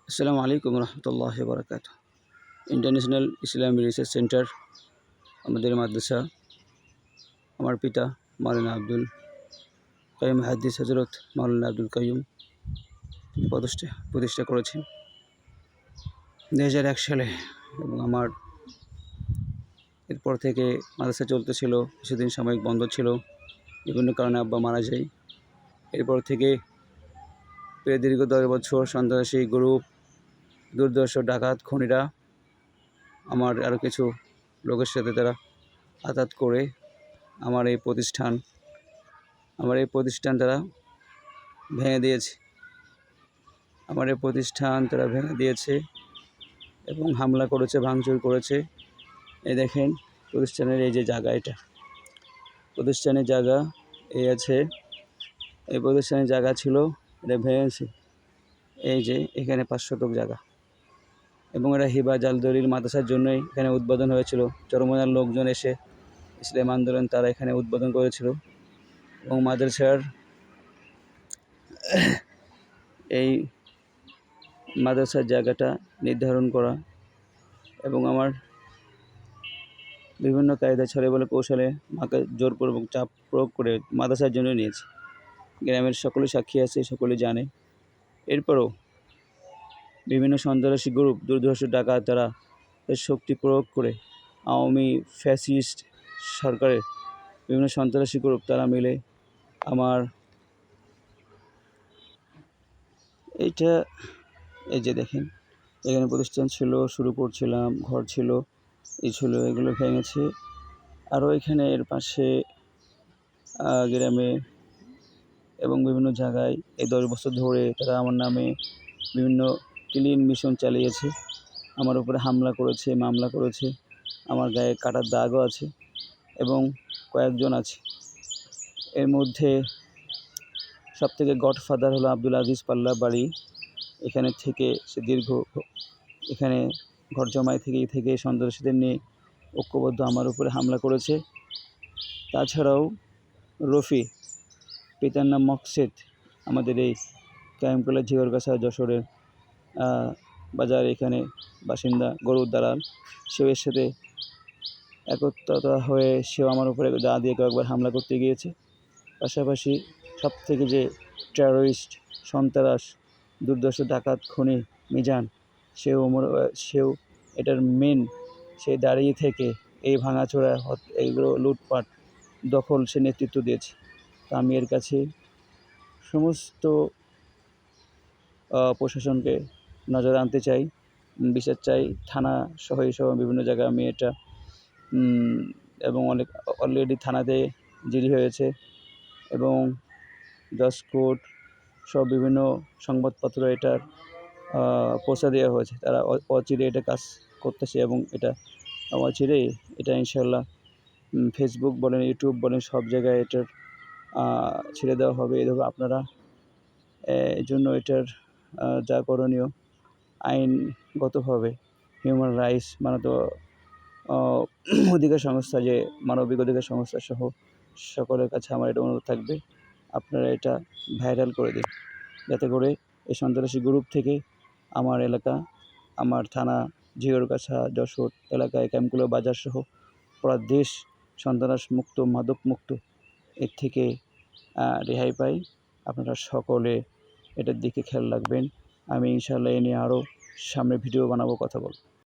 আসসালামু আলাইকুম রহমতুল্লাহি বারাকাতুহু। ইন্টারন্যাশনাল ইসলামী রিসার্চ সেন্টার আমাদের মাদ্রাসা। আমার পিতা মাওলানা আব্দুল কাইয়ুম হাদিস হজরত মাওলানা আব্দুল কাইয়ুম প্রতিষ্ঠা করেছেন 2001 সালে, এবং আমার এরপর থেকে মাদ্রাসা চলতেছিল। কিছুদিন সাময়িক বন্ধ ছিল, বিভিন্ন কারণে আব্বা মারা যায়। এরপর থেকে প্রায় দীর্ঘ 10 বছর সন্ত্রাসী গ্রুপ, দুর্ধর্ষ ডাকাত খুনিরা আমার আরও কিছু লোকের সাথে তারা আঘাত করে আমার এই প্রতিষ্ঠান তারা ভেঙে দিয়েছে। তারা ভেঙে দিয়েছে এবং হামলা করেছে, ভাঙচুর করেছে। এই দেখেন প্রতিষ্ঠানের এই যে জায়গা, এটা প্রতিষ্ঠানের জায়গা এই আছে, এই প্রতিষ্ঠানের জায়গা ছিল, এটা ভেঙেছে। এই যে এখানে 5 শতক জায়গা, এবং এটা হিবা জালদরির মাদ্রাসার জন্যই এখানে উদ্বোধন হয়েছিল। চরমনার লোকজন এসে ইসলাম আন্দোলন তারা এখানে উদ্বোধন করেছিল, এবং মাদ্রাসার এই মাদ্রাসার জায়গাটা নির্ধারণ করা এবং আমার বিভিন্ন কায়দা ছলে বলে কৌশলে মাকে জোরপূর্বক চাপ প্রয়োগ করে মাদ্রাসার জন্য নিয়েছি। গ্রামের সকলে সাক্ষী আছে, সকলে জানে। এরপরও বিভিন্ন সন্ত্রাসী গ্রুপ, দুর্ধর্ষ ডাকাত তারা শক্তি প্রয়োগ করে আওয়ামী ফ্যাসিস্ট সরকারের বিভিন্ন সন্ত্রাসী গ্রুপ তারা মিলে আমার এইটা, এই যে দেখেন এখানে প্রতিষ্ঠান ছিল, শুরু করছিলাম, ঘর ছিল, এই ছিল, এগুলো ভেঙেছে। আরও এখানে এর পাশে গ্রামে এবং বিভিন্ন জায়গায় এই 10 বছর ধরে তারা আমার নামে বিভিন্ন ক্লিন মিশন চালিয়েছে। আমার উপরে হামলা করেছে, মামলা করেছে, আমার গায়ে কাটার দাগও আছে এবং কয়েকজন আছে। এর মধ্যে সবথেকে গডফাদার হলো আব্দুল আজিজ পাল্লা বাড়ি। এখানে থেকে সে এখানে ঘর জমায় থেকে সন্ত্রাসীদের নিয়ে ঐক্যবদ্ধ আমার উপরে হামলা করেছে। তাছাড়াও রফি, পিতার নাম মকসেদ, আমাদের এই কায়েমকলা ঝিগরগাছা যশোরের বাজার এখানে বাসিন্দা, গরুর দালাল, সেও এর সাথে একত্রতা হয়ে সেও আমার উপরে দা দিয়ে কয়েকবার হামলা করতে গিয়েছে। পাশাপাশি সবথেকে যে টেররিস্ট, সন্ত্রাস, দুর্ধর্ষ ডাকাত খুনি মিজান, সেও এটার মেন, সে দাঁড়িয়ে থেকে এই ভাঙাচোরা, এইগুলো লুটপাট, দখল সে নেতৃত্ব দিয়েছে। তা আমি এর কাছে সমস্ত প্রশাসনকে নজরে আনতে চাই, বিচার চাই, থানা সহ এইসব বিভিন্ন জায়গায় আমি এটা এবং অলরেডি থানাতে জিডি হয়েছে এবং জজ কোর্ট সব বিভিন্ন সংবাদপত্র এটার পৌঁছা দেওয়া হয়েছে। তারা অচিরে এটা কাজ করতেছে এবং এটা অচিরেই এটা ইনশাল্লাহ ফেসবুক বলেন, ইউটিউব বলেন, সব জায়গায় এটার ছেড়ে দেওয়া হবে। এভাবে আপনারা এই জন্য এটার যা করণীয় আইনগতভাবে হিউম্যান রাইটস অধিকার সংস্থা, যে মানবিক অধিকার সংস্থা সহ সকলের কাছে আমার এটা অনুরোধ থাকবে, আপনারা এটা ভাইরাল করে দিন, যাতে করে এই সন্ত্রাসী গ্রুপ থেকে আমার এলাকা, আমার থানা ঝিগরগাছা যশোর এলাকায় ক্যাম্পগুলো বাজার সহ পুরো দেশ সন্ত্রাস মুক্ত, মাদক মুক্ত এর থেকে রেহাই পাই। আপনারা সকলে এটার দিকে খেয়াল রাখবেন। আমি ইনশাআল্লাহ এ নিয়ে আরও সামনে ভিডিও বানাবো, কথা বলব।